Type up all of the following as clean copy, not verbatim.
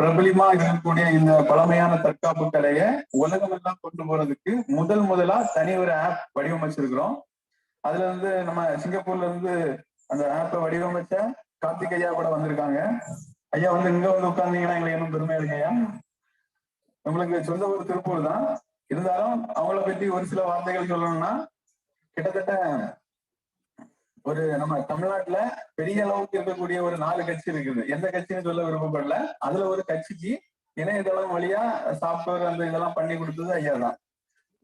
பிரபலியமா இருக்கக்கூடிய இந்த பழமையான தற்காப்பு கலையை உலகம் எல்லாம் கொண்டு போறதுக்கு முதலா தனி ஒரு ஆப் வடிவமைச்சிருக்கிறோம். அதுல நம்ம சிங்கப்பூர்ல இருந்து அந்த ஆப்பை வடிவமைச்ச கார்த்திக் ஐயா கூட வந்திருக்காங்க. ஐயா இங்க உட்கார்ந்தீங்கன்னா எங்களுக்கு என்ன பெருமையா இருக்கு ஐயா. நம்மளுக்கு சொந்த ஊர் திருப்பூர் தான், இருந்தாலும் அவங்கள பற்றி ஒரு சில வார்த்தைகள் சொல்லணும்னா, கிட்டத்தட்ட ஒரு நம்ம தமிழ்நாட்டுல பெரிய அளவுக்கு இருக்கக்கூடிய ஒரு 4 கட்சி இருக்குது. எந்த கட்சின்னு சொல்ல விருப்பப்படல. அதுல ஒரு கட்சிக்கு இணையதளம் வழியா சாப்ட்வேர் அந்த இதெல்லாம் பண்ணி கொடுத்தது ஐயா தான்.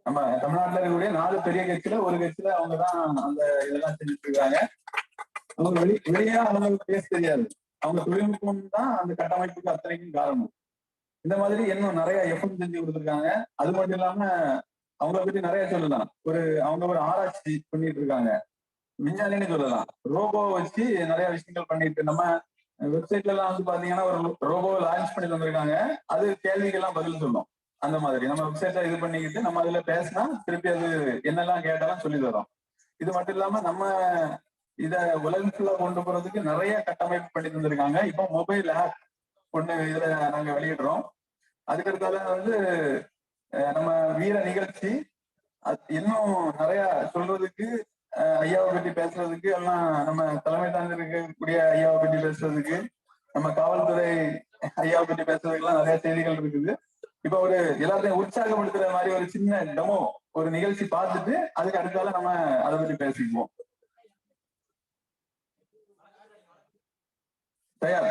நம்ம தமிழ்நாட்டுல இருக்கக்கூடிய 4 பெரிய கட்சியில ஒரு கட்சியில அவங்கதான் அந்த இதெல்லாம் செஞ்சுட்டு இருக்காங்க. அவங்க வெளியா அவங்களுக்கு பேச தெரியாது. அவங்க தொழில்நுட்பம் தான் அந்த கட்டமைப்புக்கு அத்தனைக்கும் காரணம். இந்த மாதிரி இன்னும் நிறைய எஃபெக்ட் செஞ்சு கொடுத்துருக்காங்க. அது மட்டும் இல்லாம அவங்கள பத்தி நிறைய சொல்லலாம். அவங்க ஒரு ஆராய்ச்சி பண்ணிட்டு இருக்காங்க, விஞ்ஞானின்னு சொல்லலாம். ரோபோ வச்சு நிறைய விஷயங்கள் பண்ணிட்டு, நம்ம வெப்சைட்ல எல்லாம் பாத்தீங்கன்னா ஒரு ரோபோ லான்ச் பண்ணி தந்திருக்காங்க. அது கேள்விக்கெல்லாம் பதில் சொல்லும். அந்த மாதிரி நம்ம வெப்சைட்ல இது பண்ணிக்கிட்டு நம்ம அதுல பேசினா திருப்பி அது என்னெல்லாம் கேட்டாலும் சொல்லி தரோம். இது மட்டும் இல்லாம நம்ம இத உலகம் ஃபுல்லா கொண்டு போறதுக்கு நிறைய கட்டமைப்பு பண்ணி தந்திருக்காங்க. இப்போ மொபைல் ஆப் ஒண்ணு இதுல நாங்க வெளியிடுறோம். அதுக்கடுத்தால நம்ம வீர நிகழ்ச்சி இன்னும் நிறைய சொல்றதுக்கு, ஐயாவை பற்றி பேசுறதுக்கு எல்லாம் நம்ம தலைமை தாங்கி இருக்கக்கூடிய ஐயாவை பற்றி பேசுறதுக்கு, நம்ம காவல்துறை ஐயாவை பற்றி பேசுறதுக்கு எல்லாம் நிறைய செய்திகள் இருக்குது. இப்ப எல்லாத்தையும் உற்சாகப்படுத்துற மாதிரி ஒரு சின்ன டெமோ ஒரு நிகழ்ச்சி பார்த்துட்டு அதுக்கு அடுத்தால நம்ம அதை பற்றி பேசிக்குவோம். தயார்?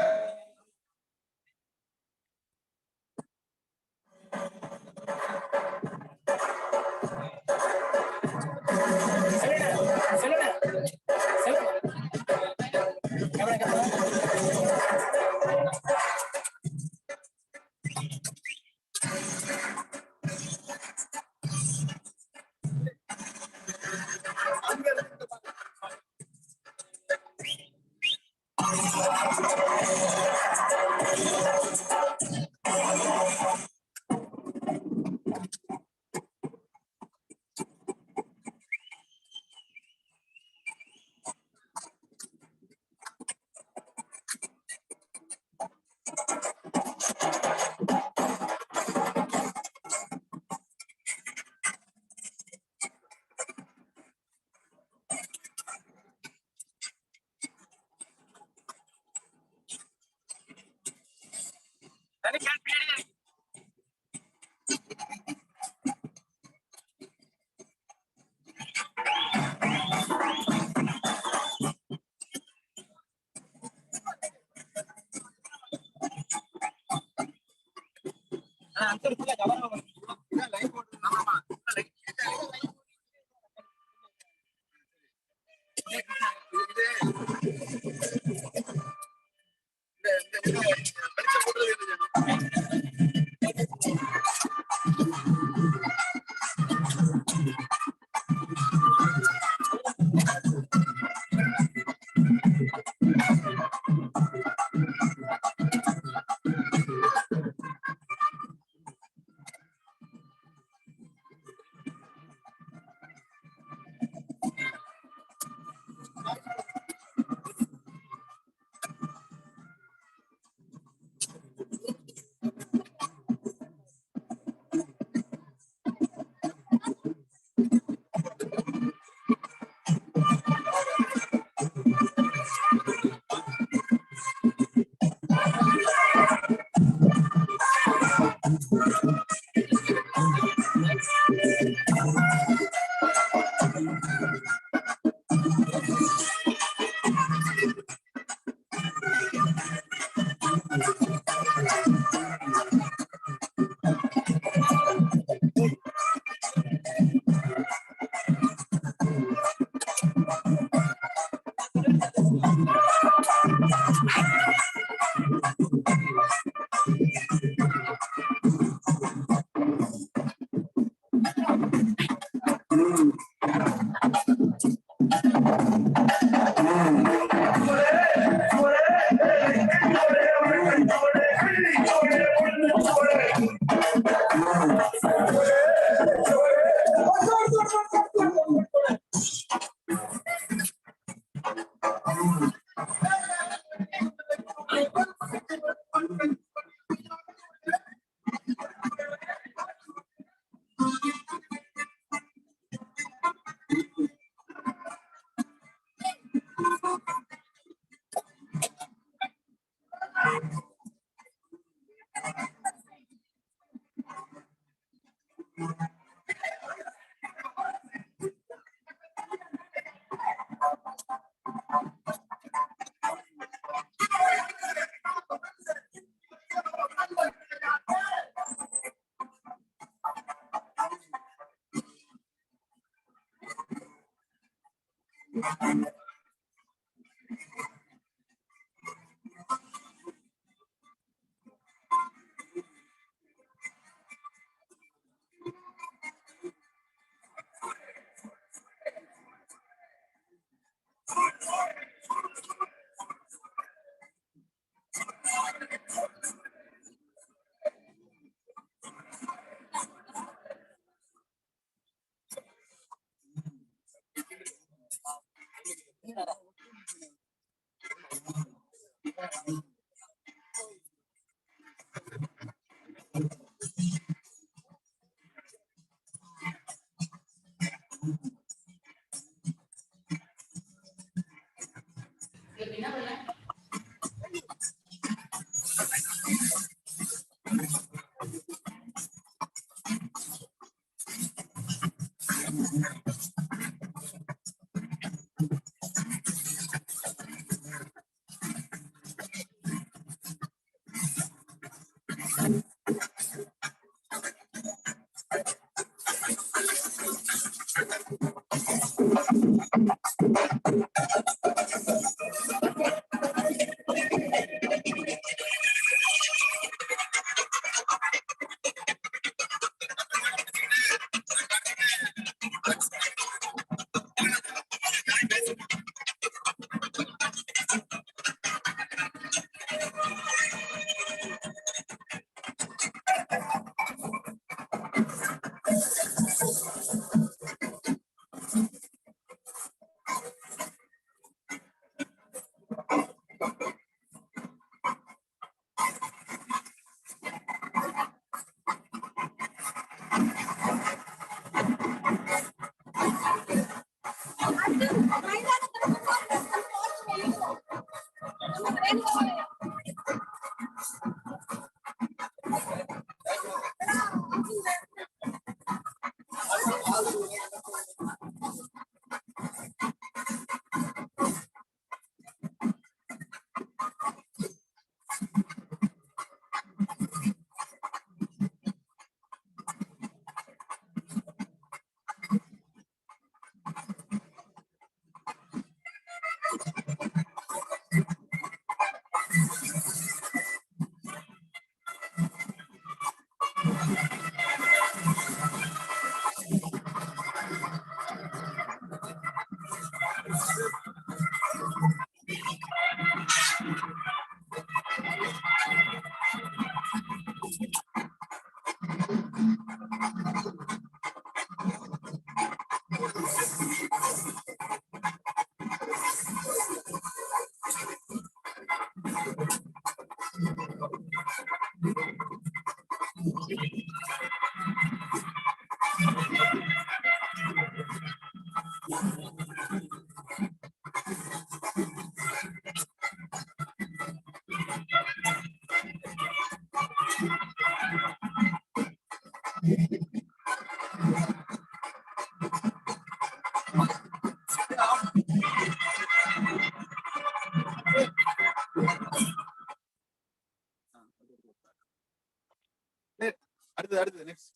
அடுத்தது நெக்ஸ்ட்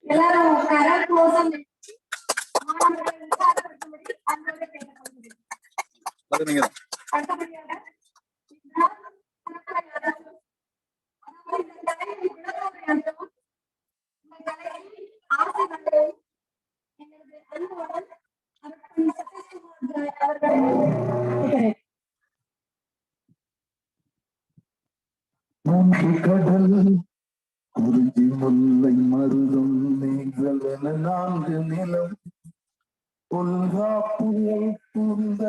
எல்லாரும் கரல் க்ளோஸ் நீங்க கடல் குறிஞ்சி முல்லை மருதம் நீங்களென 4 நிலம் தொல்காப்பியம் புரிந்த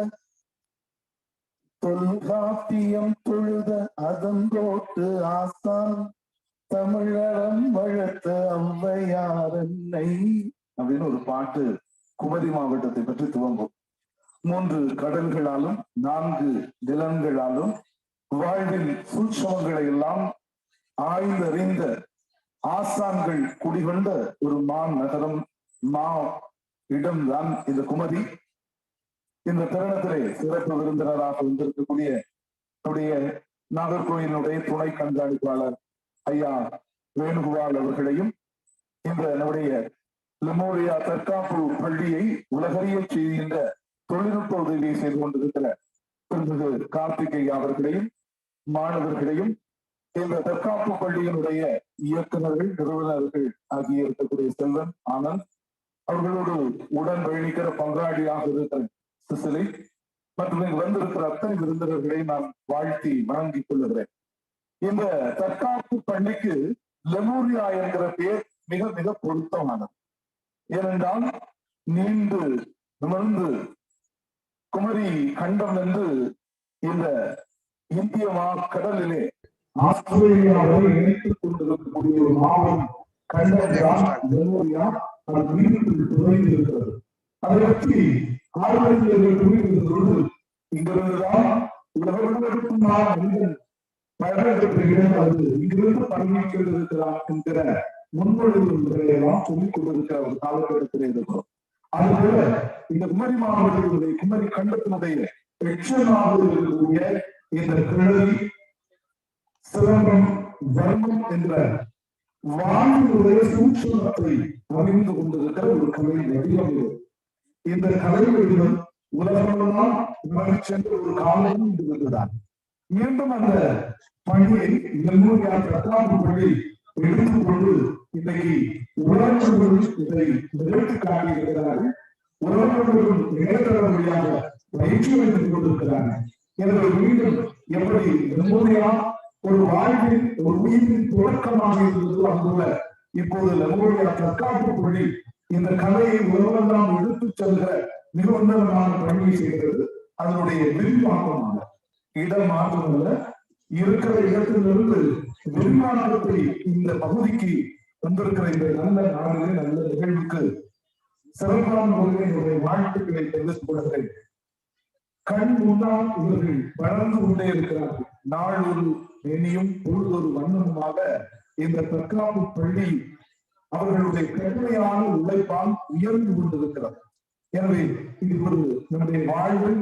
தொல்காப்பியம் தொழுத அதங்கோட்டு ஆசான் தமிழரம் வளர்த்த ஔவையார் என்னை அப்படின்னு ஒரு பாட்டு குமரி மாவட்டத்தை பற்றி துவங்கும். 3 கடல்களாலும் 4 நிலங்களாலும் வாழ்வின் சூட்சமங்களை எல்லாம் ஆய்ந்தறிந்த ஆசான்கள் குடிகொண்ட ஒரு நகரம் இடம்தான் இந்த குமரி. இந்த தருணத்திலே சிறப்பு விருந்தினராக வந்திருக்கக்கூடிய நம்முடைய நாகர்கோயிலுடைய துணை கண்காணிப்பாளர் ஐயா வேணுகோபால் அவர்களையும், இந்த நம்முடைய லெமோரியா தற்காப்பு பள்ளியை உலகறிய செய்கின்ற தொழில்நுட்ப உதவியை செய்து கொண்டிருக்கிற திரு கார்த்திகேயா அவர்களையும், மாணவர்களையும், இந்த தற்காப்பு பள்ளியினுடைய இயக்குநர்கள், நிறுவனர்கள் ஆகிய இருக்கக்கூடிய செல்வன், ஆனந்த் அவர்களோடு உடன் பயணிக்கிற பங்காளியாக இருக்கிற சிசிலி மற்றும் இங்கு வந்திருக்கிற அத்தனை விருந்தினர்களை நான் வாழ்த்தி வணங்கிக் கொள்ளுகிறேன். இந்த தற்காப்பு பள்ளிக்கு லெமோரியா என்கிற பெயர் மிக மிக பொருத்தமானது. ஏனென்றால் நீண்டு நிமிர்ந்து குமரி கண்டம் என்று இந்த இந்திய கடலிலே ஆஸ்திரேலியாவை இணைத்துக் கொண்டிருக்கக்கூடிய ஒரு மாபெரும் கண்டம் லெமோரியா துறைந்து இருக்கிறது. அதை பற்றி ஆராய்ச்சியர்கள் புரிந்திருந்தது இங்கிருந்துதான் உலகம் மனிதன் பயணம் பெற்ற இடம் அது இங்கிருந்து பரவிக்கொண்டு இருக்கிறான் என்கிற முன்மொழிவுகளை எல்லாம் சொல்லிக் கொண்டிருக்கிற ஒரு காலகட்டத்தில் இருக்கிறோம். அதுபோல இந்த குமரி மாவட்டத்தினுடைய குமரி கண்டத்தினுடைய எச்சமாக இருக்கக்கூடிய இந்த கிழவி சிலம்பம் வர்மம் என்ற வாழ்வினுடைய சூட்சமத்தை அறிந்து கொண்டிருக்கிற ஒரு கலை வடிவம். இந்த கலை வடிவம் உலகமெல்லாம் சென்ற ஒரு காலம் இருந்ததுதான். மீண்டும் அந்த பணியை லெமோரியா தற்காப்பு பள்ளி எடுத்துக்கொண்டு இன்றைக்கு உலகங்களும் இதை நிகழ்த்தி காட்டியிருக்கிறார்கள். உலகங்களும் இணையதள வழியாக பயிற்சி வைத்துக் கொண்டிருக்கிறார்கள். எனவே மீண்டும் எப்படி லெமோரியா ஒரு வாழ்வின் ஒரு உயிரின் தொடக்கமாக இருந்தது, அதுபோல இப்போது லெமோரியா தற்காப்பு பள்ளி இந்த கலையை உலகெல்லாம் எடுத்துச் செல்கிற மிக உன்னதமான பணியை செய்கிறது. அதனுடைய விரிவாக்கமாக இடம் மாற்றமல்ல, இருக்கிற இடத்திலிருந்து விரிவாக்கத்தை இந்த பகுதிக்கு வந்திருக்கிற இந்த நல்ல நாளிலே நல்ல நிகழ்வுக்கு சிறப்பான முறையினுடைய வாழ்த்துக்களை தெரிவித்துக் கொள்கிறேன். கண் முன்னால் இவர்கள் வளர்ந்து கொண்டே இருக்கிறார்கள். நாள் ஒரு எண்ணியும் பொழுது ஒரு வண்ணமுமாக இந்த தற்காப்பு பள்ளி அவர்களுடைய கடுமையான உழைப்பால் உயர்ந்து கொண்டிருக்கிறது. எனவே இது ஒரு நம்முடைய வாழ்வில்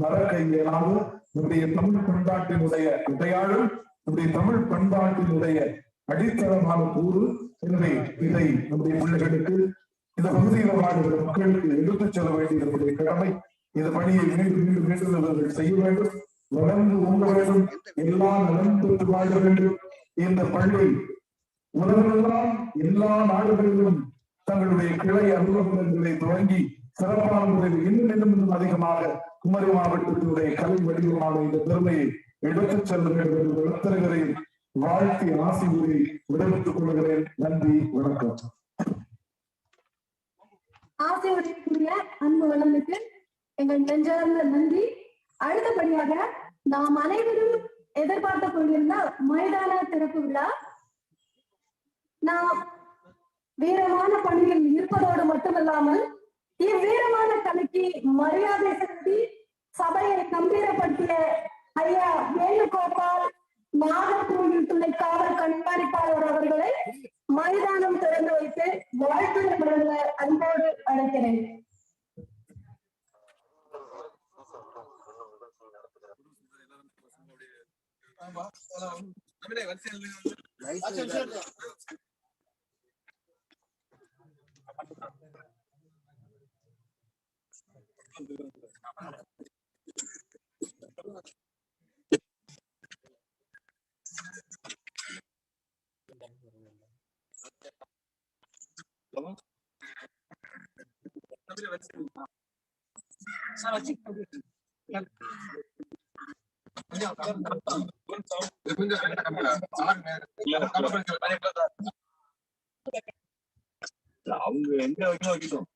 மறக்க இயலாத நம்முடைய தமிழ் பண்பாட்டினுடைய அடையாளம், நம்முடைய தமிழ் பண்பாட்டினுடைய அடித்தளமான கூறு. எனவே இதை நம்முடைய பிள்ளைகளுக்கு, இந்த பகுதியில் வாழ்கிற மக்களுக்கு எடுத்துச் செல்ல வேண்டிய நம்முடைய கடமை. இந்த பணியை மீண்டும் மீண்டும் மீண்டும் அவர்கள் செய்ய வேண்டும், வளர்ந்து ஓங்க வேண்டும், எல்லா நலன் பெற்று வாழ வேண்டும். இந்த பள்ளி உலகெல்லாம் எல்லா நாடுகளிலும் தங்களுடைய கிளை அலுவலகங்களை தொடங்கி சிறப்பான முறையில் இன்னும் இன்னும் அதிகமாக குமரி மாவட்டத்தினுடைய கலை வடிவமான இந்த பெருமையை எடுத்துச் செல்ல வேண்டும் என்று வளர்த்தரைகளையும் வாழ்த்தி ஆசி கூறி விடைபெற்றுக் கொள்கிறேன். நன்றி, வணக்கம். ஆசை உரைக்கூடிய அன்பு வளர்ந்துக்கு எங்கள் நெஞ்சார்ந்த நன்றி. அடுத்தபடியாக நாம் அனைவரும் எதிர்பார்த்துக் கொண்டிருந்த மைதான திறப்பு விழா. நாம் வீரமான பணியில் இருப்பதோடு மட்டுமல்லாமல் இவ்வீரமான கலைக்கு மரியாதை செலுத்தி சபையை கம்பீரப்படுத்திய ஐயா வேணுகோபால் நாகர்கோவில் துணை காவல் கண்காணிப்பாளர் அவர்களை மைதானம் திறந்து வைத்து வாழ்த்து வழங்க அன்போடு அழைக்கிறேன். அவங்க எங்க வைக்கணும்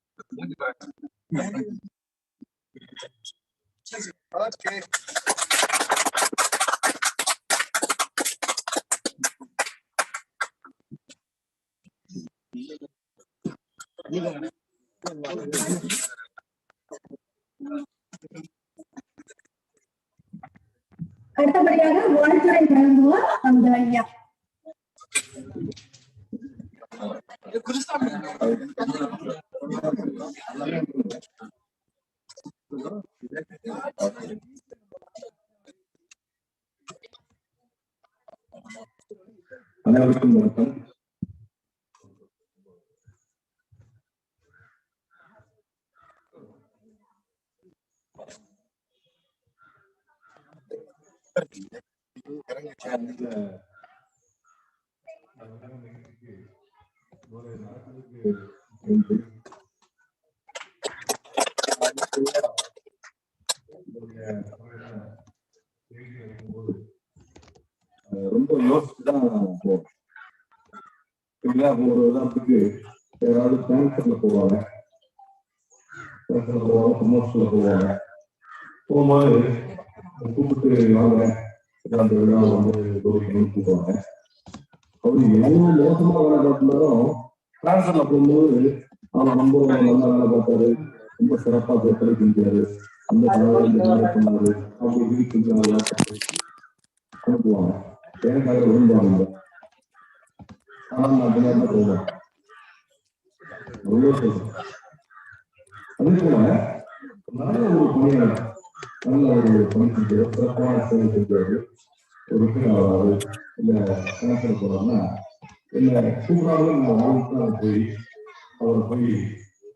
அடுத்தபடியாக வாழ்த்துறை வழங்குவார் அந்த ஐயா. அனைவருக்கும் வணக்கம். ரொம்ப யோசிச்சுதான் போவோம். ஒரு உதாரணத்துக்கு யாராவது கேன்சர்ல போவாங்க, ப்ரமோஷன்ல போவாங்க. போகும்போது கூப்பிட்டு வாங்க அந்த விழா வந்து கூப்பிடுவாங்க. அவரு எவ்வளவு மோசமா வேலை பார்த்தாலும் டிரான்ஸ்ஃபர்ல போகும்போது அவன் ரொம்ப நல்லா வேலை பார்த்தாரு, ரொம்ப சிறப்பா பேசலை செஞ்சாரு, அந்த பண்ணாரு அப்படி கொஞ்சம் நல்லா அனுப்புவாங்க. எனக்காக விரும்புவாங்க. ஆனா நான் பின்னாடி போவேன். அதே போல நல்ல ஒரு பணியாளர், நல்ல ஒரு பணி செஞ்சாரு, சிறப்பான சேவை செஞ்சாரு, ஒரு ஆவாரு இல்ல கணக்கில் போறோம்னா இல்ல கூப்பிடாமல் நான் வாழ்க்கை போய் அவரை போய்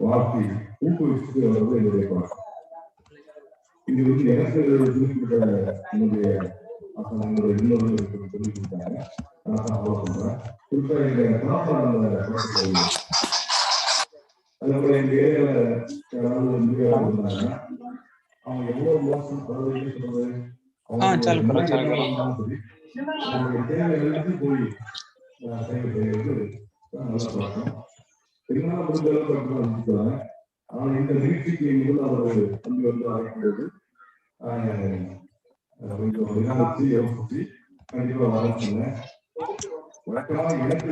வாழ்த்தி ஊக்குவிச்சுட்டு வர்றது என்னுடைய பழக்கம். இது வந்து எனக்கு சொல்லிக்கிட்ட என்னுடைய இன்னொரு சொல்லி கொடுத்தாங்க. நான் சொல்றேன். குறிப்பா எங்க அதுக்கப்புறம் எங்க ஏரியால யாராவது இந்தியாவில் இருந்தாங்க, அவங்க எவ்வளவு மோசம் பரவாயில்லை சொல்றது, அவங்களுடைய தேவைகளுக்கு போய் சேவை செய்யறது நல்ல பழக்கம். எங்களால் முடிஞ்ச அளவுக்கு அனுப்பிச்சுவாங்க. ஆனா இந்த நிகழ்ச்சிக்கு முதல் அவர் தம்பி வந்து அழைக்கும்போது கொஞ்சம் விசாரிச்சு யோசிச்சு கண்டிப்பா வர சொன்னேன். வழக்கமா எனக்கு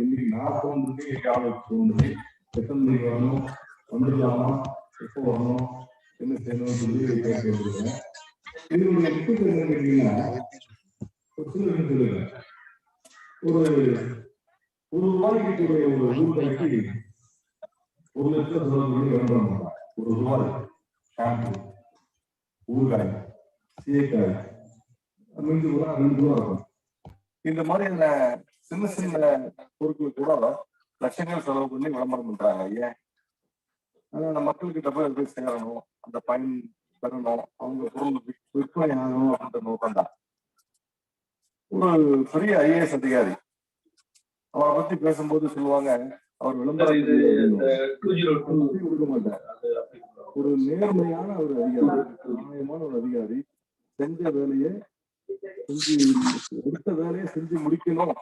இன்னைக்கு நான் தோன்றி தோன்றி எத்தனை மணிக்கு வரணும், வந்துடலாமா, எப்போ வரணும், என்ன செய்யணும்னு சொல்லி கேட்க. இதனுடைய முக்கியத்துவம் என்ன கேட்டீங்கன்னா, சொல்லுங்க, ஒரு ரூபாய்க்கு ஒரு ஊர்காய்க்கு 1 லட்சம் செலவு விளம்பரம் பண்ணலாம். ஒரு ரூபாய் ஷாம்பு, ஊறுகாய், சீக்காய், 2 ரூபா இருக்கும். இந்த மாதிரியான சின்ன சின்ன பொருட்கள் கூட லட்சங்கள் செலவு பண்ணி விளம்பரம் பண்றாங்க. ஏன்? அதனால மக்கள்கிட்ட போய் சேரணும், அந்த பயன் பெறணும், அவங்க பொருள் விற்பனை ஆகணும் அப்படின்ற நோக்கம் தான். ஒரு பெரிய ஐஏஎஸ் அதிகாரி அவரை பத்தி பேசும்போது சொல்லுவாங்க, அவர் விளம்பரம் கொடுக்க மாட்டார். ஒரு நேர்மையான ஒரு அதிகாரி, நியாயமான ஒரு அதிகாரி, செஞ்ச வேலையை எடுத்த வேலையை செஞ்சு முடிக்கணும்,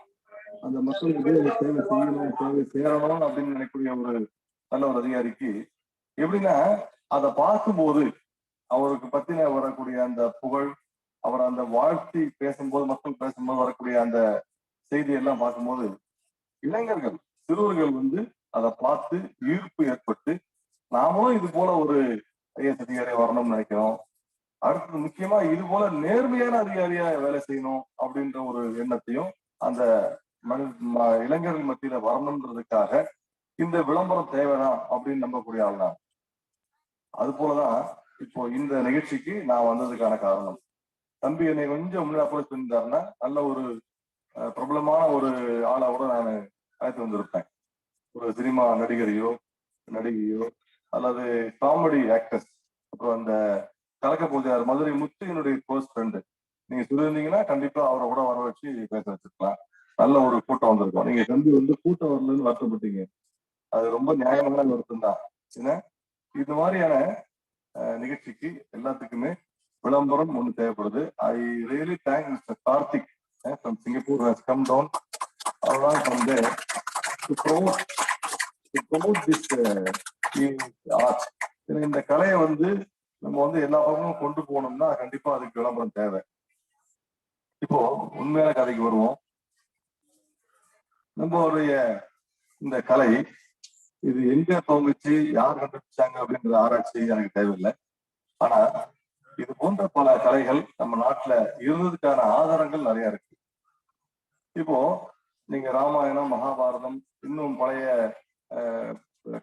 அந்த மக்களுக்கு சேவை செய்யணும், சேவை சேரணும் அப்படின்னு நினைக்கக்கூடிய ஒரு நல்ல ஒரு அதிகாரிக்கு எப்படின்னா, அதை பார்க்கும்போது அவருக்கு பத்தின வரக்கூடிய அந்த புகழ், அவர் அந்த வாழ்த்தி பேசும்போது, மக்கள் பேசும்போது வரக்கூடிய அந்த செய்தியெல்லாம் பார்க்கும்போது இளைஞர்கள், சிறுவர்கள் வந்து அதை பார்த்து ஈர்ப்பு ஏற்பட்டு நாமளும் இது போல ஒரு ஐஏஎஸ் அதிகாரியா வரணும்னு நினைக்கிறோம். அடுத்தது முக்கியமா இது போல நேர்மையான அதிகாரியா வேலை செய்யணும் அப்படின்ற ஒரு எண்ணத்தையும் அந்த இளைஞர்கள் மத்தியில வரணுன்றதுக்காக இந்த விளம்பரம் தேவைதான் அப்படின்னு நம்பக்கூடிய ஆள் தான். அது போலதான் இப்போ இந்த நிகழ்ச்சிக்கு நான் வந்ததுக்கான காரணம். தம்பி என்னை கொஞ்சம் முன்னாடி சொல்லியிருந்தாருன்னா நல்ல ஒரு பிரபலமான ஒரு ஆளை கூட நான் அழைத்து வந்திருப்பேன். ஒரு சினிமா நடிகரையோ நடிகையோ அல்லது காமெடி ஆக்டர்ஸ். அப்புறம் அந்த கலக்க பூஜார் மதுரை முத்துனுடைய க்ளோஸ் ஃப்ரெண்டு நீங்க சொல்லியிருந்தீங்கன்னா கண்டிப்பா அவரை கூட வர வச்சு பேச வச்சிருக்கலாம். நல்ல ஒரு கூட்டம் வந்திருக்கும். நீங்க தம்பி வந்து கூட்டம் வரலன்னு வருத்தப்பட்டீங்க, அது ரொம்ப நியாயமான வருத்தம் தான். ஏன்னா இது மாதிரியான நிகழ்ச்சிக்கு எல்லாத்துக்குமே விளம்பரம் ஒண்ணு தேவைப்படுது. I really thank mister Karthik from Singapore has come down from there to promote this art. இந்த கலையை வந்து நம்ம வந்து எல்லா பக்கமும் கொண்டு போகணும்னா கண்டிப்பா அதுக்கு விளம்பரம் தேவை. இப்போ உண்மையான கதைக்கு வருவோம். நம்மளுடைய இந்த கலை இது எங்க துவங்குச்சு, யார் கண்டுபிடிச்சாங்க அப்படின்ற ஆராய்ச்சி எனக்கு தேவையில்லை. ஆனா இது போன்ற பல கலைகள் நம்ம நாட்டுல இருந்ததுக்கான ஆதாரங்கள் நிறைய இருக்கு. இப்போ நீங்க ராமாயணம், மகாபாரதம், இன்னும் பழைய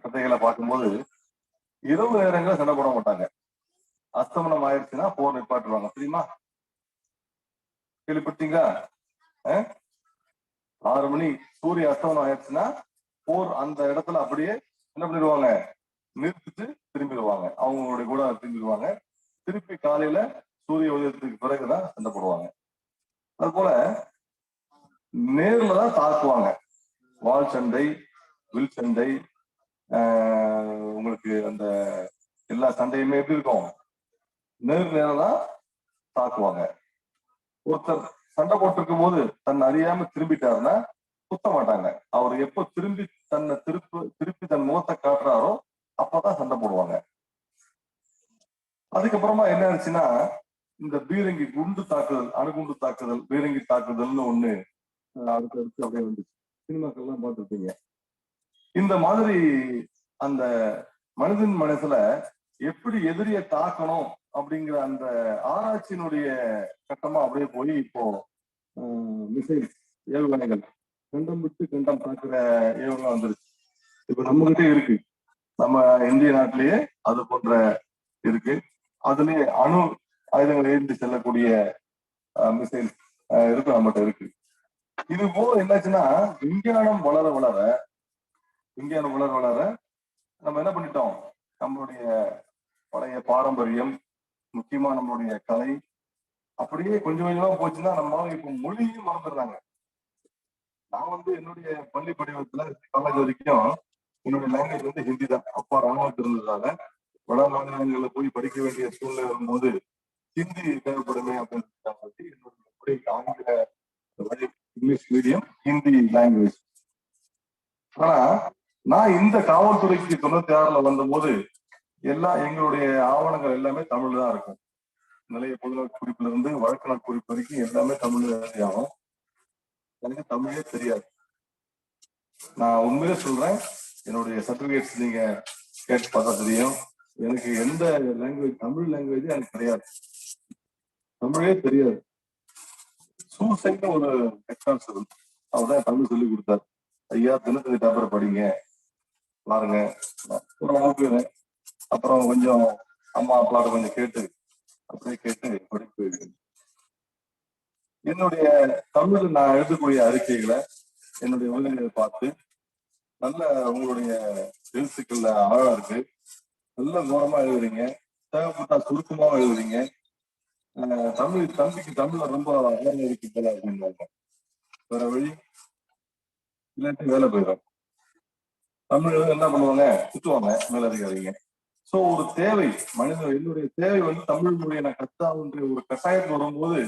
கதைகளை பார்க்கும்போது இரவு நேரங்களை சண்டை போட மாட்டாங்க. அஸ்தமனம் ஆயிடுச்சுன்னா போர் நிப்பாட்டுவாங்க. தெரியுமா? கேள்விப்பட்டீங்களா? 6 மணி சூரிய அஸ்தமனம் ஆயிடுச்சுன்னா போர் அந்த இடத்துல அப்படியே என்ன பண்ணிடுவாங்க, நிறுத்திட்டு திரும்பிடுவாங்க. அவங்களுடைய கூட திரும்பிடுவாங்க. திருப்பி காலையில சூரிய உதயத்துக்கு பிறகுதான் சண்டை போடுவாங்க. அது போல நேர்ல தான் தாக்குவாங்க. வால் சண்டை, வில் சண்டை, உங்களுக்கு அந்த எல்லா சண்டையுமே எப்படி இருக்கும், நேரம் தான் தாக்குவாங்க. ஒருத்தர் சண்டை போட்டிருக்கும் போது தன்னை அறியாம திரும்பிட்டாருன்னா குத்த மாட்டாங்க. அவர் எப்ப திரும்பி தன் முகத்தை காட்டுறாரோ அப்பதான் சண்டை போடுவாங்க. அதுக்கப்புறமா என்ன ஆச்சுன்னா, இந்த பீரங்கி குண்டு தாக்குதல், அணுகுண்டு தாக்குதல், பீரங்கி தாக்குதல்னு ஒண்ணு அடுத்து அப்படியே வந்துச்சு. சினிமாக்கள்லாம் பார்த்துருப்பீங்க. இந்த மாதிரி அந்த மனிதன் மனசுல எப்படி எதிரிய தாக்கணும் அப்படிங்கிற அந்த ஆராய்ச்சியினுடைய கட்டமா அப்படியே போய் இப்போ மிசைல் ஏவுகணைகள், கண்டம் விட்டு கண்டம் தாக்குற ஏவுகணை வந்துருச்சு. இப்ப நம்ம கிட்டே இருக்கு. நம்ம இந்திய நாட்டிலேயே அது போன்ற இருக்கு. அதுலயே அணு ஆயுதங்களை ஏந்தி செல்லக்கூடிய மிசைல் இருக்கு, நம்மகிட்ட இருக்கு. இது போல என்னாச்சுன்னா, விஞ்ஞானம் வளர வளர நம்ம என்ன பண்ணிட்டோம், நம்மளுடைய பழைய பாரம்பரியம், முக்கியமா நம்மளுடைய கலை அப்படியே கொஞ்சம் கொஞ்சமா போச்சுன்னா நம்ம இப்ப மொழியும் மறந்துடுறாங்க. நான் என்னுடைய பள்ளி படிவத்துல காலேஜ் வரைக்கும் என்னுடைய லாங்குவேஜ் ஹிந்தி தான். அப்பா ராணுவத்தில் இருந்ததால வட மாநிலங்களில் போய் படிக்க வேண்டிய சூழ்நிலை வரும்போது ஹிந்தி தேவைப்படுமே அப்படின்னு என்னுடைய ஆங்கில வழி, இங்கிலீஷ் மீடியம், ஹிந்தி லாங்குவேஜ். ஆனா நான் இந்த காவல்துறைக்கு 96ல வந்தபோது எங்களுடைய ஆவணங்கள் எல்லாமே தமிழ் தான் இருக்கும். நிலைய பொதுநல குறிப்புல இருந்து வழக்கினர் குறிப்பு வரைக்கும் எல்லாமே தமிழ்ல ஆகும். எனக்கு தமிழே தெரியாது. நான் உண்மையிலே சொல்றேன், என்னுடைய சர்டிபிகேட்ஸ் நீங்க கேட்டு பார்த்தா தெரியும். எனக்கு எந்த லாங்குவேஜ், தமிழ் லாங்குவேஜ் எனக்கு கிடையாது, தமிழே தெரியாது. சூசைன்னு ஒரு எக்ஸ்பர்ட்ஸ் இருக்கு, அவர்தான் தமிழ் சொல்லி கொடுத்தாரு. ஐயா தினத்தந்தி பேப்பர் படிங்க பாருங்க, ஒரு அளவுக்கு. அப்புறம் கொஞ்சம் அம்மா அப்பாவோட கொஞ்சம் கேட்டு அப்படியே கேட்டு படிப்பு. என்னுடைய தமிழ் நான் எழுதக்கூடிய அறிக்கைகளை என்னுடைய உதவிகளை பார்த்து, நல்ல உங்களுடைய எழுத்துக்கள்ல ஆழம் இருக்கு, நல்ல கௌரவமா எழுதுறீங்க, தேவைப்பட்டா சுருக்கமாக எழுதுறீங்க, தமிழ் தம்பிக்கு தமிழ்ல ரொம்ப ஆழம் இருக்கு போல அப்படின்னாங்க. வேற வழி இல்லாட்டி வேலை போயிடும். தமிழ் என்ன பண்ணுவாங்க, சுற்றுவாங்க மேலதிகாரிங்க. சோ ஒரு தேவை, மனிதன் என்னுடைய தேவை தமிழ் மொழியை நான் கத்தாவுன்ற ஒரு கட்டாயத்தில் வரும்போது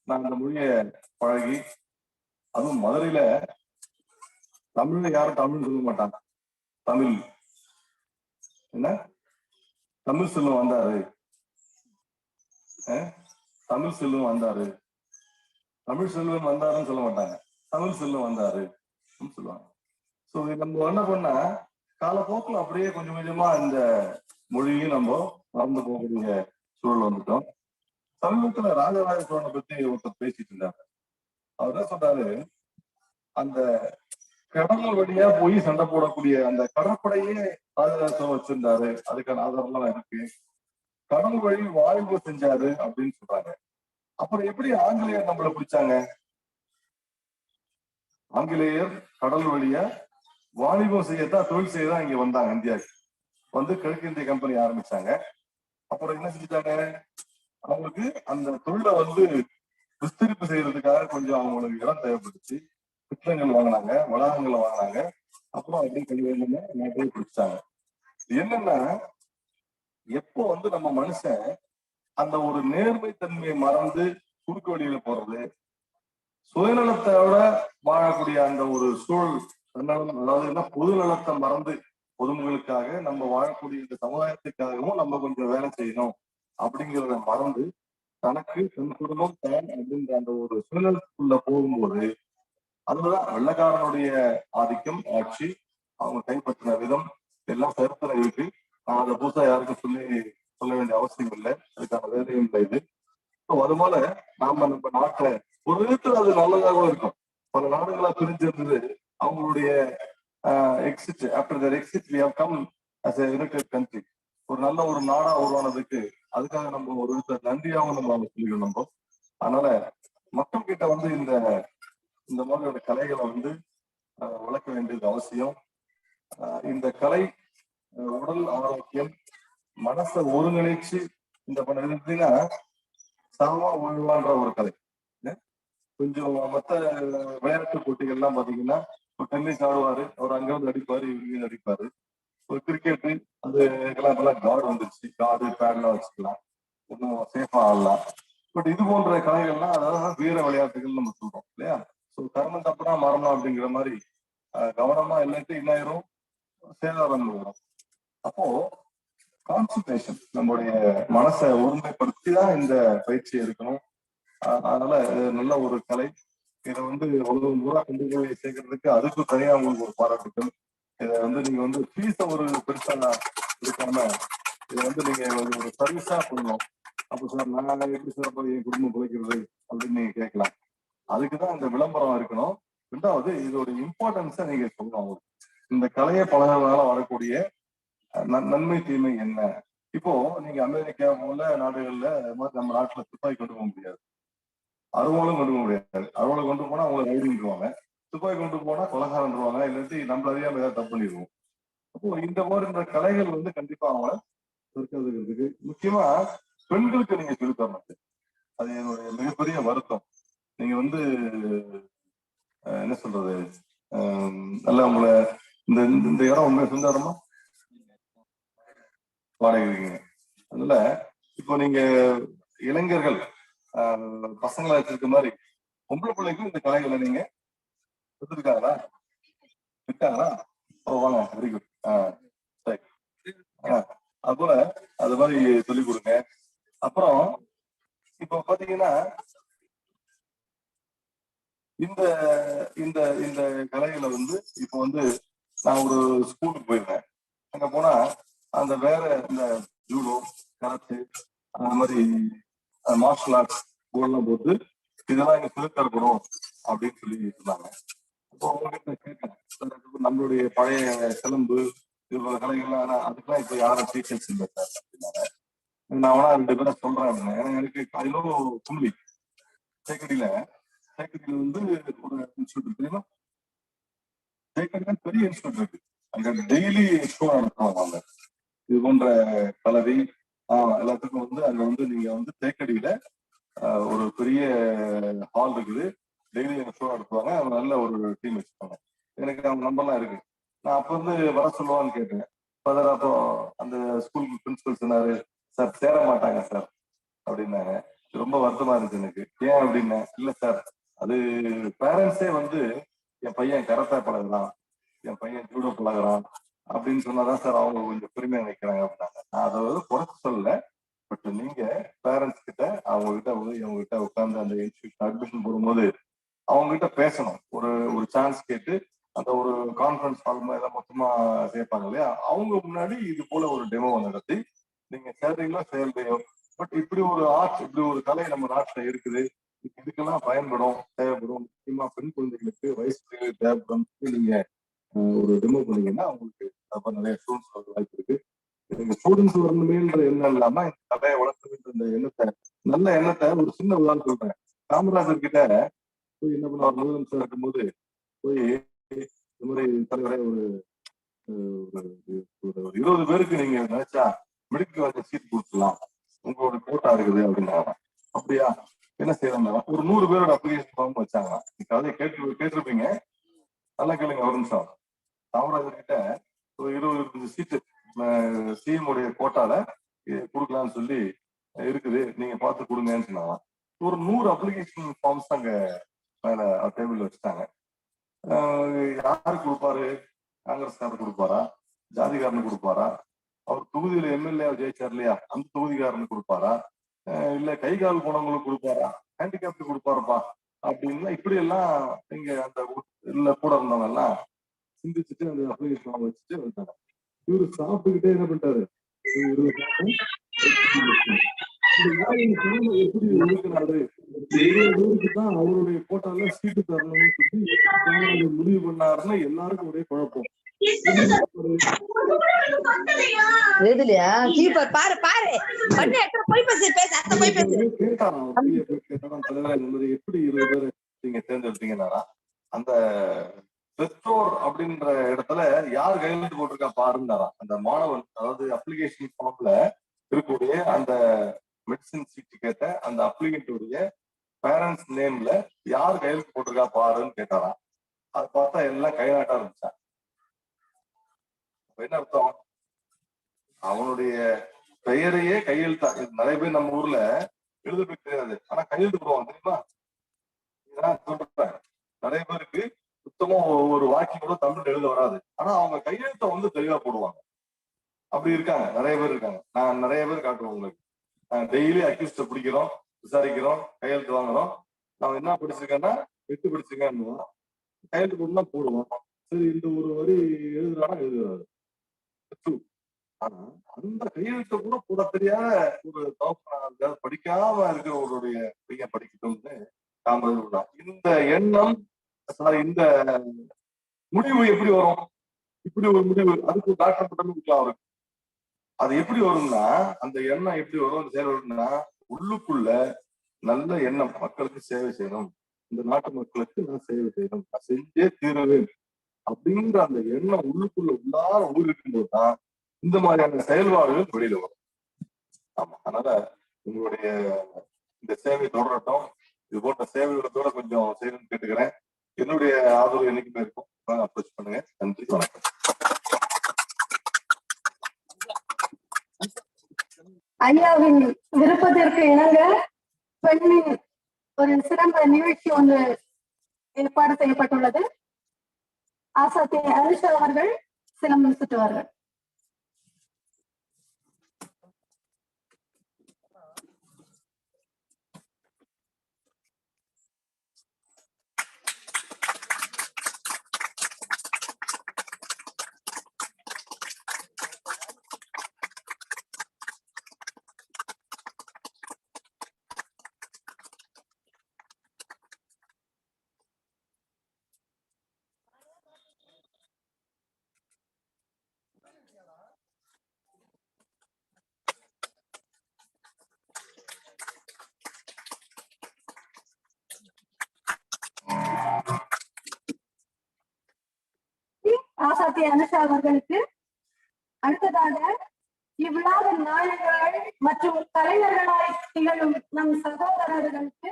நான் அந்த மொழியை பழகி, அதுவும் மதுரையில தமிழ்ல யாரும் தமிழ் சொல்ல மாட்டாங்க. தமிழ் என்ன, தமிழ் செல்வம் வந்தாரு, தமிழ் செல்வம் வந்தாரு, தமிழ் செல்வம் வந்தாருன்னு சொல்ல மாட்டாங்க, தமிழ் செல்வம் வந்தாரு சொல்லுவாங்க. சோ நம்ம என்ன பண்ணா காலப்போக்கில் அப்படியே கொஞ்சம் கொஞ்சமா இந்த மொழியும் நம்ம மறந்து போகக்கூடிய சூழல் வந்துட்டோம். சமீபத்துல ராஜராஜ சோழனை பத்தி ஒருத்தர் பேசிட்டு இருந்தாங்க. அவர் என்ன சொல்றாரு, அந்த கடல் வழியா போய் சண்டை போடக்கூடிய அந்த கடற்படையே ராஜராஜ சோழன் வச்சிருந்தாரு, அதுக்கான ஆதாரம்லாம் இருக்கு. கடல் வழி வாழ்வு செஞ்சாரு அப்படின்னு சொல்றாங்க. அப்புறம் எப்படி ஆங்கிலேயர் நம்மளை பிடிச்சாங்க? ஆங்கிலேயர் கடல் வழியா வாணிபம் செய்யத்தான், தொழில் செய்யதான் இங்க வந்தாங்க. இந்தியாவுக்கு கிழக்கிந்திய கம்பெனி ஆரம்பிச்சாங்க. அப்புறம் என்ன செஞ்சுட்டாங்க, அவங்களுக்கு அந்த தொழிலை விஸ்தரிப்பு செய்யறதுக்காக கொஞ்சம் அவங்களுக்கு இடம் தேவைப்பட்டுச்சு. திட்டங்கள் வாங்கினாங்க, வளாகங்களை வாங்கினாங்க. அப்புறம் அப்படின்னு கொஞ்சம் நாட்டையே பிடிச்சாங்க. என்னன்னா, எப்போ நம்ம மனுஷன் அந்த ஒரு நேர்மை தன்மையை மறந்து குறுக்கு வழியில போறது, சுயநலத்தோட வாழக்கூடிய அந்த ஒரு சூழல், அதாவது பொது நலத்தை மறந்து பொதுமக்களுக்காக நம்ம வாழக்கூடிய இந்த சமுதாயத்துக்காகவும் நம்ம கொஞ்சம் வேலை செய்யணும் அப்படிங்கிறத மறந்து தனக்கு தன் குடும்பம் தான் அப்படின்ற அந்த ஒரு சூழலுக்குள்ள போகும்போது அதுதான் வெள்ளக்காரனுடைய ஆதிக்கம், ஆட்சி, அவங்க கைப்பற்றின விதம் எல்லாம் சரித்திரம் இருக்கு. நான் அதை புதுசா யாருக்கும் சொல்லி சொல்ல வேண்டிய அவசியம் இல்லை, அதுக்கான வேலையும் இல்லை இது. அது போல நாம நம்ம நாட்டை ஒரு விதத்துல அது நல்லதாகவும் இருக்கும். பல நாடுகளா பிரிஞ்சிருந்தது அவங்களுடைய exit, after their exit we have come as a united country. ஒரு நல்ல ஒரு நாடா உருவானதுக்கு அதுக்காக நம்ம ஒரு விதத்துல நன்றியாகவும் நம்ம சொல்லிக்கணும் நம்ம. அதனால மக்கள் கிட்ட வந்து இந்த மாதிரியோட கலைகளை வந்து வளர்க்க வேண்டியது அவசியம். இந்த கலை உடல் ஆரோக்கியம், மனசை ஒருங்கிணைச்சு இந்த பண்ணீங்கன்னா சாவா வாழ்வான்ற ஒரு கலை. கொஞ்சம் மற்ற விளையாட்டு போட்டிகள் எல்லாம் பாத்தீங்கன்னா ஒரு டென்னிஸ் ஆடுவாரு, அவர் அங்க வந்து அடிப்பாரு, இவங்க அடிப்பாரு. ஒரு கிரிக்கெட்டு அது இப்பெல்லாம் கார்டு வந்துருச்சு, கார்டு பேட்லாம் வச்சுக்கலாம், இன்னும் சேஃபா ஆடலாம். பட் இது போன்ற கலைகள்லாம் அதாவது வீர விளையாட்டுகள் நம்ம சொல்றோம் இல்லையா? ஸோ கர்மம் தப்புனா மரணம் அப்படிங்கிற மாதிரி கவனமா இல்லாட்டி இன்னாயிரும் சேதாரம் வரும். அப்போ கான்சன்ட்ரேஷன், நம்மளுடைய மனசை ஒருமைப்படுத்தி தான் இந்த பயிற்சி இருக்கணும். அதனால நல்ல ஒரு கலை. இதை வந்து உலகம் பூரா கொண்டு போய் சேர்க்கறதுக்கு அதுக்கும் தனியா உங்களுக்கு ஒரு பாராட்டுகள். இதை வந்து நீங்க வந்து ஃபீஸை ஒரு பெருசா இருக்காம இதை வந்து நீங்க ஒரு சர்வீஸா பண்ணணும். அப்போ சார் நான் எப்படி சார் போய் என் குடும்பம் பிழைக்கிறது அப்படின்னு நீங்க கேட்கலாம். அதுக்குதான் இந்த விளம்பரம் இருக்கணும். ரெண்டாவது இதோட இம்பார்ட்டன்ஸை நீங்க சொல்லணும். இந்த கலையை பழகிறதுனால வரக்கூடிய நன்மை தீமை என்ன? இப்போ நீங்க அமெரிக்கா போல நாடுகள்ல நம்ம நாட்டுல துப்பாக்கி கொண்டு போக முடியாது, அறுவாலும் கொண்டு போக முடியாது. அறுவாலை கொண்டு போனா அவங்களை ரைடுவாங்க, துப்பாக்கி கொண்டு போனா கொலகாரன்றுவாங்க, இல்லாட்டி நம்மள அறியாம ஏதாவது தப்பு பண்ணிடுவோம். அப்போ இந்த மாதிரி இந்த கலைகள் வந்து கண்டிப்பா அவங்கள இருக்கிறதுக்கு முக்கியமா பெண்களுக்கு நீங்க சொல்லி தரணும். அது என்னுடைய மிகப்பெரிய வருத்தம். நீங்க வந்து என்ன சொல்றது, நல்லா உங்களை இந்த இடம் உண்மை சொந்தாரமா வாடகை. அதனால இப்போ நீங்க இளைஞர்கள் பசங்களா வச்சிருக்க மாதிரி பொம்பளை பிள்ளைக்கும் இந்த கலைகளை நீங்க கொடுத்துருக்காங்களா, இருக்காங்களா? ஓ வாங்க, வெரி குட். சரி, அது போல அது மாதிரி சொல்லிக் கொடுங்க. அப்புறம் இப்போ பாத்தீங்கன்னா இந்த இந்த இந்த கலைகளை வந்து இப்போ வந்து நான் ஒரு ஸ்கூலுக்கு போயிருந்தேன். அங்க போனா அந்த வேற இந்த ஜூடோ, கராத்தே, அந்த மாதிரி மார்ஷல் ஆர்ட்ஸ் போர்டெல்லாம் போட்டு இதெல்லாம் இங்க சொல்லித்தரப்படும் அப்படின்னு சொல்லி சொன்னாங்க. அப்போ அவங்ககிட்ட கேட்டேன், நம்மளுடைய பழைய சிலம்பு இவ்வளவு கலைகள்லாம் அதுக்கெல்லாம் இப்ப யாரும் டீச்சர்ஸ் இல்லை சார் அப்படின்னாங்க. நான் வேணா 2 பேரை சொல்றேன் அப்படின்னு. ஏன்னா எனக்கு காலையிலும் கும்பலி தேக்கடியில வந்து ஒரு இன்ஸ்டியூட் தெரியுமா? தேக்கடியில பெரிய இன்ஸ்டியூட் இருக்கு. அங்க டெய்லி ஷோ நடத்துவாங்க. அவங்க இது போன்ற கலரி எல்லாத்துக்கும் வந்து அங்க வந்து நீங்க வந்து தேக்கடியில ஒரு பெரிய ஹால் இருக்குது, டெய்லி ஷோ நடத்துவாங்க. அவங்க நல்ல ஒரு டீம் வச்சுப்பாங்க. எனக்கு அவங்க நம்பர்லாம் இருக்கு. நான் அப்ப வந்து வர சொல்லுவான்னு கேட்டேன். அப்போ அந்த ஸ்கூல் பிரின்சிபல் சொன்னாரு, சார் சேர மாட்டாங்க சார் அப்படின்னாங்க. ரொம்ப வருத்தமா இருந்துச்சு எனக்கு. ஏன் அப்படின்னா, இல்ல சார் அது பேரண்ட்ஸே வந்து என் பையன் கராத்தே பழகுறான், என் பையன் ஜூடோ பழகுறான் அப்படின்னு சொன்னாதான் சார் அவங்க கொஞ்சம் பெருமையா நிற்கிறாங்க அப்படின்னாங்க. நான் அதை வந்து குறைச்சு சொல்லல. பட் நீங்க பேரண்ட்ஸ் கிட்ட அவங்க கிட்ட உட்கார்ந்து அந்த இன்ஸ்டியூட் அட்மிஷன் போடும்போது அவங்க கிட்ட பேசணும். ஒரு சான்ஸ் கேட்டு அந்த ஒரு கான்ஃபரன்ஸ் ஹால் மாதிரி மொத்தமா சேர்ப்பாங்க இல்லையா, அவங்க முன்னாடி இது போல ஒரு டெமோ நடத்தி நீங்க சேர்றீங்களோ சேர்லையோ, பட் இப்படி ஒரு ஆர்ட், இப்படி ஒரு கலை நம்ம நாட்டுல இருக்குது, இதுக்கெல்லாம் பயன்படும், தேவைப்படும். முக்கியமா பெண் குழந்தைகளுக்கு வயசு தேவைப்படும். நீங்க ஒரு டெமோ பண்ணீங்கன்னா அவங்களுக்கு அப்ப நிறைய ஸ்டூடெண்ட்ஸ் வர வாய்ப்பு இருக்கு. நீங்க ஸ்டூடெண்ட்ஸ் வரணுமேன்ற எண்ணம் இல்லாம இந்த கலையை வளர்க்கணுன்ற இந்த எண்ணத்தை, நல்ல எண்ணத்தை ஒரு சின்ன உதாரணம் சொல்றேன். காமராஜர் கிட்ட போய் என்ன பண்ணுவார், முதலமைச்சர் இருக்கும்போது போய் இந்த மாதிரி தலைவரை ஒரு 20 பேருக்கு நீங்க நினைச்சா மெடிக்கல் காலேஜ் சீட் கொடுத்துலாம், உங்களோட கோட்டா இருக்குது அப்படின்னாங்க. அப்படியா, என்ன செய்யறாங்க, ஒரு 100 பேரோட அப்ளிகேஷன் ஃபார்ம் வச்சாங்க. கதையை கேட்டிருப்பீங்க, நல்லா கேளுங்க ஒரு நிமிஷம். காமராஜர் கிட்ட ஒரு 20 சீட்டு சிஎம் உடைய கோட்டால கொடுக்கலாம்னு சொல்லி இருக்குது, நீங்க பார்த்து கொடுங்கன்னு சொன்னாங்க. ஒரு 100 அப்ளிகேஷன் ஃபார்ம்ஸ் அங்க மேல டேபிள் வச்சுட்டாங்க. யாரு கொடுப்பாரு? காங்கிரஸ்காரர் கொடுப்பாரா, ஜாதிகாரனு கொடுப்பாரா, அவர் தொகுதியில எம்எல்ஏ ஜெயிச்சார் இல்லையா அந்த தொகுதிக்காரனு கொடுப்பாரா, இல்ல கை கால் போனவங்களுக்கு கொடுப்பாரா, ஹேண்டிகேப்ட் கொடுப்பாருப்பா அப்படின்னு இப்படி எல்லாம் இங்க அந்த கூட இருந்தவங்க எல்லாம் சிந்திச்சுட்டு அந்த அப்ளிகேஷன் வச்சுட்டு வந்தாங்க. இவரு சாப்பிட்டுக்கிட்டே என்ன பண்ணிட்டாரு, எப்படி ஒதுக்குறாரு, இவ்வளவு பேருக்கு தான் அவருடைய கோட்டால சீட்டு தரணும்னு சொல்லி முடிவு பண்ணாருன்னு எல்லாருக்கும் ஒரே குழப்பம். பாரு பாரு கேட்டாராம் தலைவரா, இந்த மாதிரி எப்படி 20 பேர் நீங்க தேர்ந்தெடுத்தீங்கன்னாரா, அந்த பெற்றோர் அப்படின்ற இடத்துல யார் கையெழுத்து போட்டிருக்கா பாருந்தாரா. அந்த மாணவன், அதாவது அப்ளிகேஷன் ஃபார்ம்ல இருக்கக்கூடிய அந்த மெடிசின் சீட்டு கேட்ட அந்த அப்ளிகேட்டுடைய பேரண்ட்ஸ் நேம்ல யார் கையெழுத்து போட்டிருக்கா பாருன்னு கேட்டாராம். அதை பார்த்தா எல்லாம் கைநாட்ட ஆரம்பிச்சா. என்ன அர்த்தம்? அவனுடைய பெயரையே கையெழுத்தா. நிறைய பேர் நம்ம ஊர்ல எழுத தெரியாது, ஆனா கையெழுத்து போடுவாங்க தெரியுமா? சொல்றேன், நிறைய பேருக்கு சுத்தமா ஒரு வாக்கியம் கூட தமிழ் எழுத வராது, ஆனா அவங்க கையெழுத்த வந்து தெளிவா போடுவாங்க. அப்படி இருக்காங்க, நிறைய பேர் இருக்காங்க. நான் நிறைய பேர் காட்டுவேன் உங்களுக்கு. டெய்லி அக்யூஸ்ட பிடிக்கிறோம், விசாரிக்கிறோம், கையெழுத்து வாங்குறோம். நான் என்ன படிச்சிருக்கேன்னா 8 படிச்சிருக்கேன்னு கையெழுத்து போட்டுனா போடுவோம். சரி, இந்த ஒரு வரி எழுதுறானா எழுதுறாரு. ஆனா அந்த கையெழுத்த கூட போட தெரியாத ஒரு தவப்பனார், படிக்காம இருக்கிறவருடைய பையன் படிக்கட்டும்னு நாம விடலாம். இந்த எண்ணம், இந்த முடிவு எப்படி வரும்? இப்படி ஒரு முடிவு, அதுக்கு டாக்டர் பட்டம் கொடுக்கலாம் அவருக்கு. அது எப்படி வரும்னா, அந்த எண்ணம் எப்படி வரும், அந்த செயல் வரும்னா, உள்ளுக்குள்ள நல்ல எண்ணம், மக்களுக்கு சேவை செய்யணும், இந்த நாட்டு மக்களுக்கு நான் சேவை செய்யணும், நான் செஞ்சே தீருவேன் அப்படின்ற அந்த எண்ணம் உள்ளுக்குள்ள உள்ளார ஊருக்கும் போதுதான் இந்த மாதிரியான செயல்பாடுகள் வெளியில வரும். ஆமா, அதனால உங்களுடைய இந்த சேவை தொடரட்டும். இது போன்ற சேவைகளோட கொஞ்சம் செய்யணும்னு கேட்டுக்கிறேன். என்னுடைய ஆதரவு என்னைக்குமே இருக்கும். அப்ரோச் பண்ணுங்க. நன்றி, வணக்கம். ஐயாவின் விருப்பத்திற்கு இணங்க பெண்ணின் ஒரு சிறந்த நிகழ்ச்சி ஒன்று ஏற்பாடு செய்யப்பட்டுள்ளது. ஆசாத்தி அனுஷா அவர்கள் சிலம்பம் சுற்றுவார்கள். ஆசாத்தி அனுஷா அவர்களுக்கு அடுத்ததாக இவ்விழாவின் நாயகர்கள் மற்றும் கலைஞர்களாய் திகழும் நம் சகோதரர்களுக்கு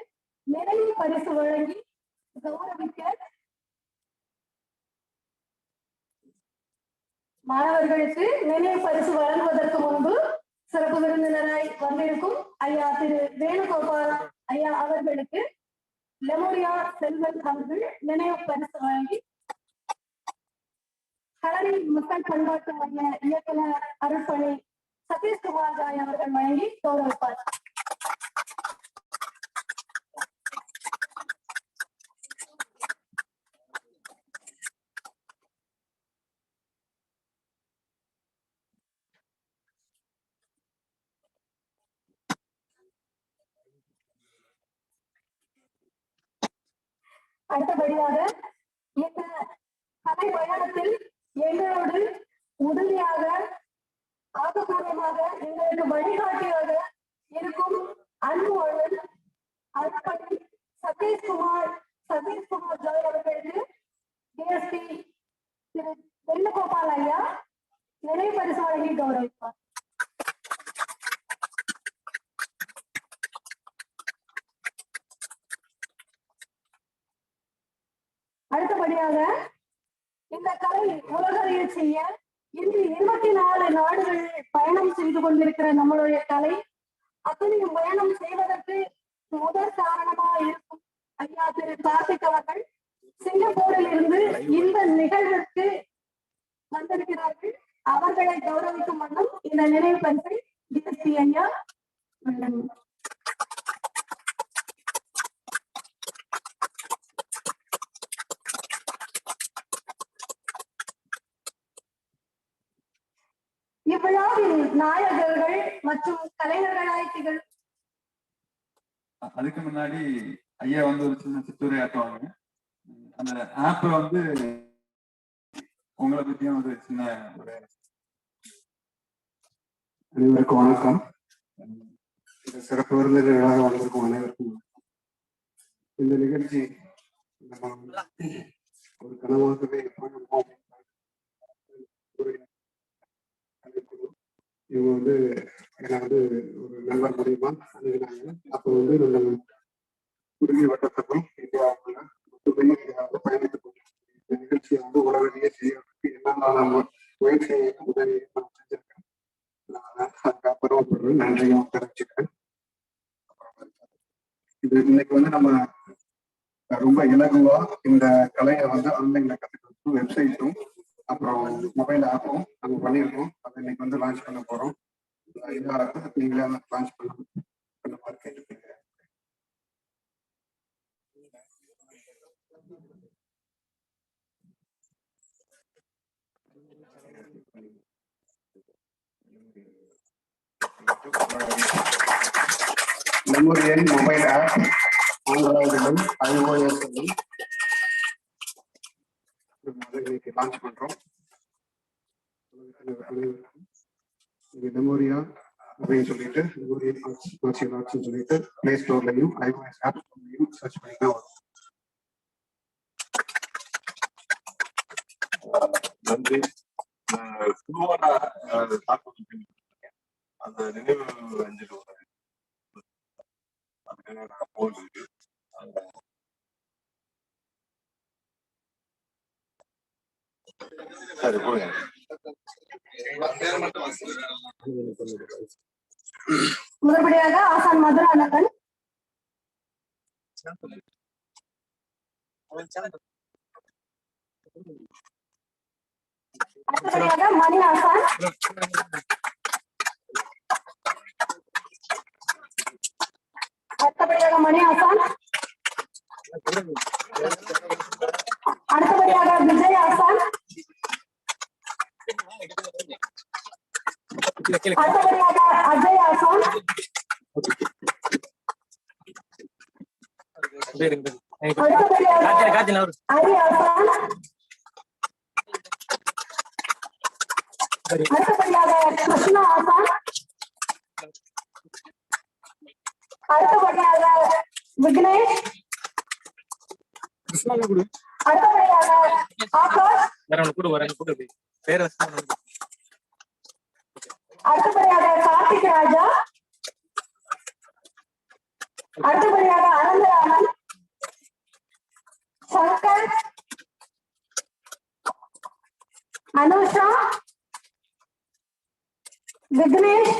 நிறைவு பரிசு வழங்கி கௌரவிக்க மாணவர்களுக்கு நினைவு பரிசு வழங்குவதற்கு முன்பு சிறப்பு விருந்தினராய் வந்திருக்கும் ஐயா திரு வேணுகோபால் ஐயா அவர்களுக்கு லெமோரியா செல்வன் அவர்கள் நினைவு பரிசு வழங்கி களரி மக்கள் பண்பாட்டு மைய இயக்குனர் அருள்பணி சதீஷ்குமார் ராய் அவர்கள் வழங்கி கௌரவிப்பார். அடுத்தபடியாக இந்த கலை பயணத்தில் எங்களோடு உதவியாக ஆக்கப்பூர்வமாக எங்களுக்கு வழிகாட்டியாக இருக்கும் அன்பு அருள்பணி சதீஷ்குமார் ஜாய் அவர்களுக்கு டிஎஸ்பி திரு வேணுகோபால் ஐயா நினைவு பரிசு வழங்கி கௌரவிப்பார். அடுத்தபடியாக இந்த கலை உலகறிய செய்ய இன்று 24 நாடுகள் பயணம் செய்து கொண்டிருக்கிற நம்மளுடைய கலை அத்தனையும் பயணம் செய்வதற்கு முதல் காரணமாக இருக்கும் ஐயா திரு கார்த்திக் அவர்கள் சிங்கப்பூரில் இருந்து இந்த நிகழ்விற்கு வந்திருக்கிறார்கள். அவர்களை கௌரவிக்கும் வண்ணம் இந்த நினைவு பரிசை டிஎஸ்பி ஐயா இவ்விழாவின் நாயகர்கள் மற்றும் கலைஞர்கள் அதுக்கு முன்னாடி ஐயா வந்து ஒரு சின்ன சிற்றுரை ஆட்டுவாங்க. அந்த ஆப் வந்து உங்களை பத்தியும் ஒரு சின்ன ஒரு. அனைவருக்கும் வணக்கம். இந்த சிறப்பு விருந்தினர்களாக வந்திருக்கும் அனைவருக்கும் இந்த நிகழ்ச்சி ஒரு கனவாகவே இவங்க வந்து என்னை வந்து ஒரு நண்பர் மூலியமா அணுகினாங்க. அப்போ வந்து நம்ம குறுகிய வட்டத்துக்கும் இந்தியாவுக்குள்ள ஒத்துழைப்பு பயணித்துக் கொண்டிருக்கோம். இந்த நிகழ்ச்சியை வந்து உலகிலேயே செய்யறதுக்கு என்னென்ன முயற்சி உதவி நான் செஞ்சிருக்கேன். அதுக்காக பெருமைப்படுறேன், நன்றியும் தெரிவிச்சுக்கிறேன். இது இன்னைக்கு வந்து நம்ம ரொம்ப இலகுவா இந்த கலையை வந்து ஆன்லைன்ல கத்துக்கிறதுக்கும் வெப்சைட்டும் அப்புறம் மொபைல் ஆப்பும் நம்ம பண்ணியிருக்கோம். அதை இன்னைக்கு வந்து லான்ச் பண்ண போறோம். நீங்களே லான்ச் பண்ண மாதிரி கேட்டுக்கிறேன். மெமோரியல் மொபைல் ஆப் ஆண்ட்ராய்டிலும் iOS-லும் இன்னைக்கு லான்ச் பண்றோம். மெமோரியா அப்படின்னு சொல்லிட்டு மார்ஷியல் ஆர்ட்ஸ் சொல்லிட்டு பிளே ஸ்டோர்லையும் iOS ஆப் ஸ்டோர்லையும் சர்ச் பண்ணிக்கலாம் வரும். நன்றி. குழுவான தாக்குதல் அந்த நினைவு அஞ்சலி அதுக்காக நான் போகுது. சரி போங்க. முதல்படியாக ஆசான் மதுரானந்தன், அடுத்தபடியாக மணி ஆசான், அடுத்தபடியாக மணி ஆசான், அடுத்தபடியாக விஜய் ஆசான், அடுத்தபடியாக அஜய் ஆசான், அடுத்தபடியாக ஹரி ஆசான், அடுத்தபடியாக கிருஷ்ணா ஆசான், அடுத்தபடியாக விக்னேஷ், அடுத்தபடியாக ஆகாஷ், அடுத்தபடியாக கார்த்திக் ராஜா, அடுத்தபடியாக அனந்தராமன், சங்கர், அனுஷா, விக்னேஷ்,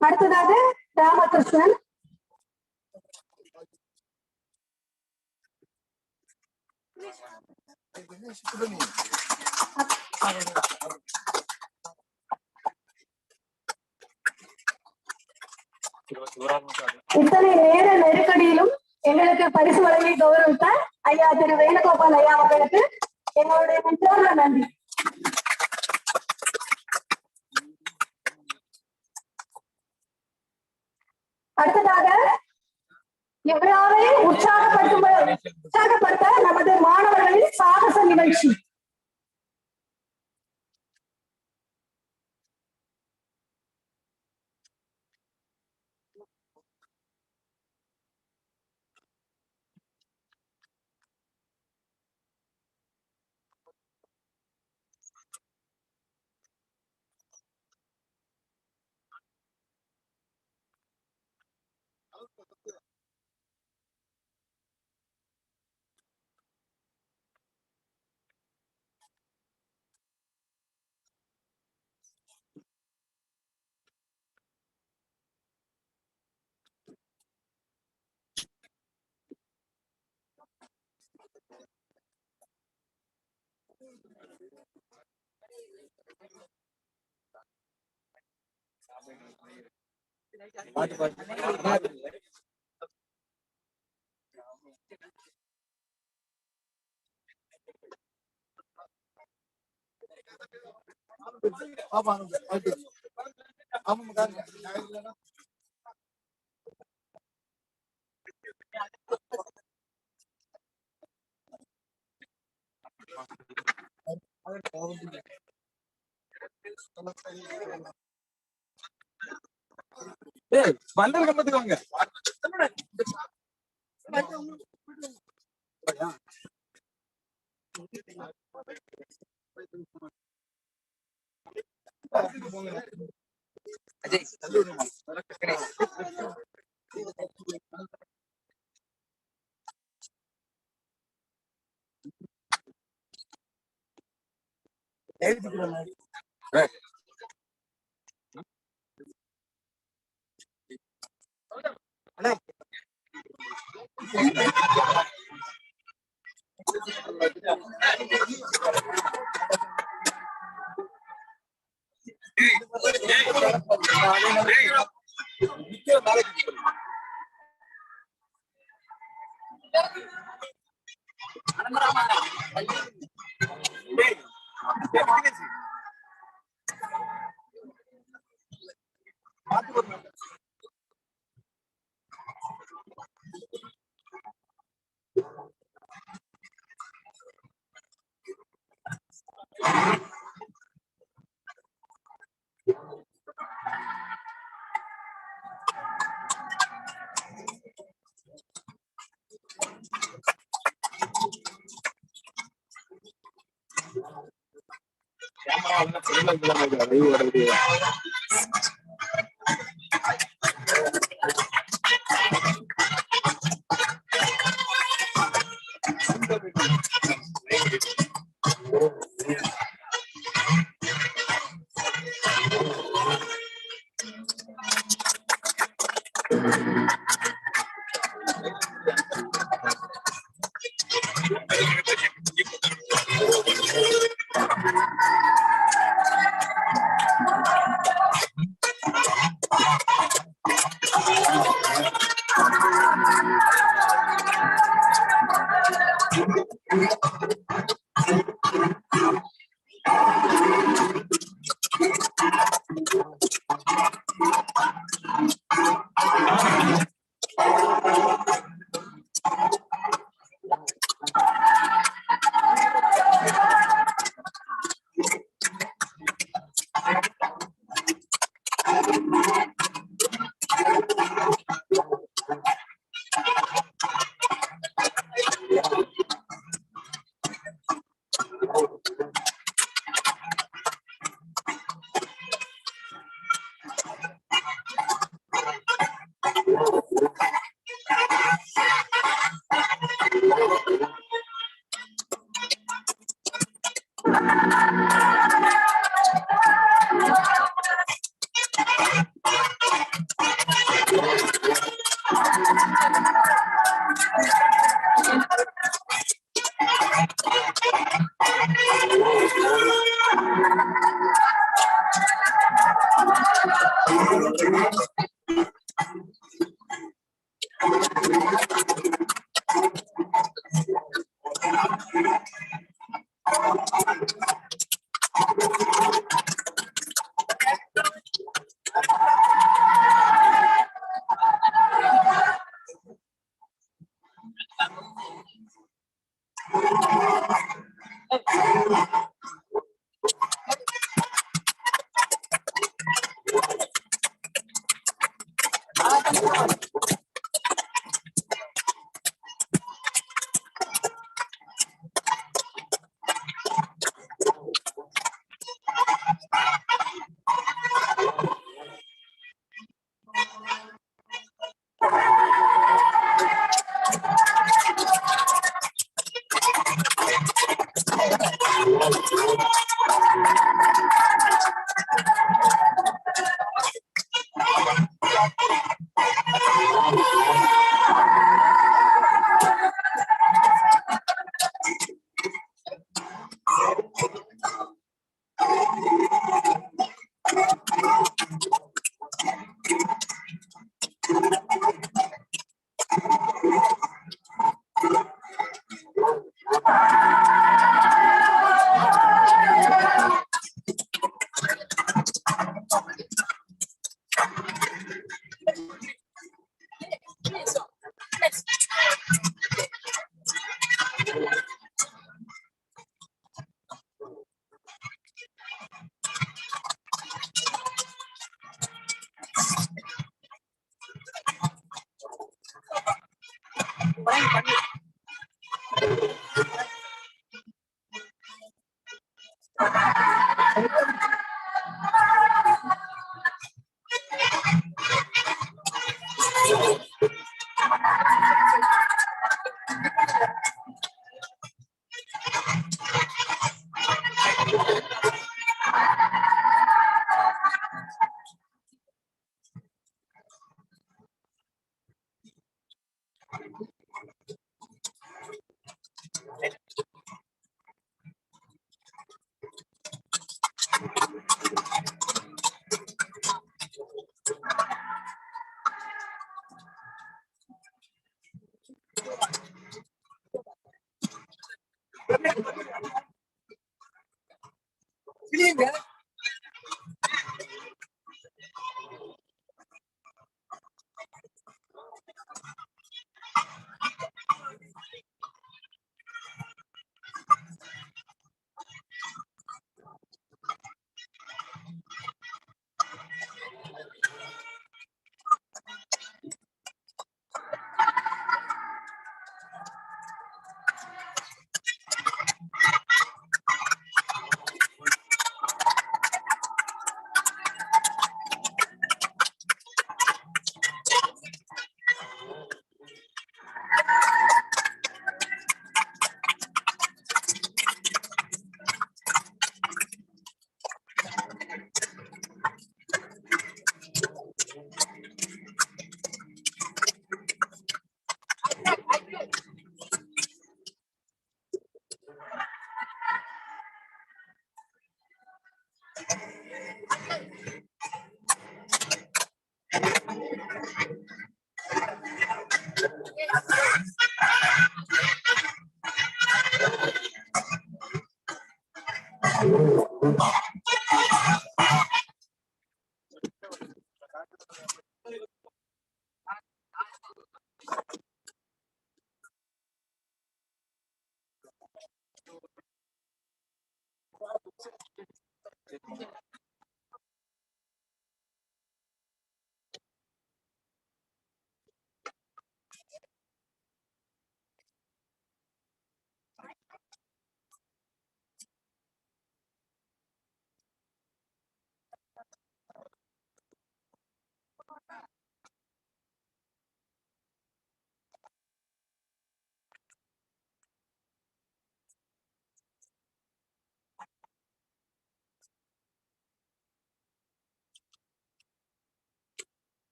அடுத்ததாக ராமகிருஷ்ணன், இத்தனை நேர நெருக்கடியிலும் எங்களுக்கு பரிசு வழங்கி கௌரவித்த ஐயா திரு வேணுகோபால் ஐயா அவர்களுக்கு எங்களுடைய நெஞ்சார்ந்த நன்றி. அடுத்ததாக எவராலையும் உற்சாகப்படுத்த நமது மாணவர்களின் சாகச நிகழ்ச்சி. வண்டல் கம்பத்துக்கு வாங்க.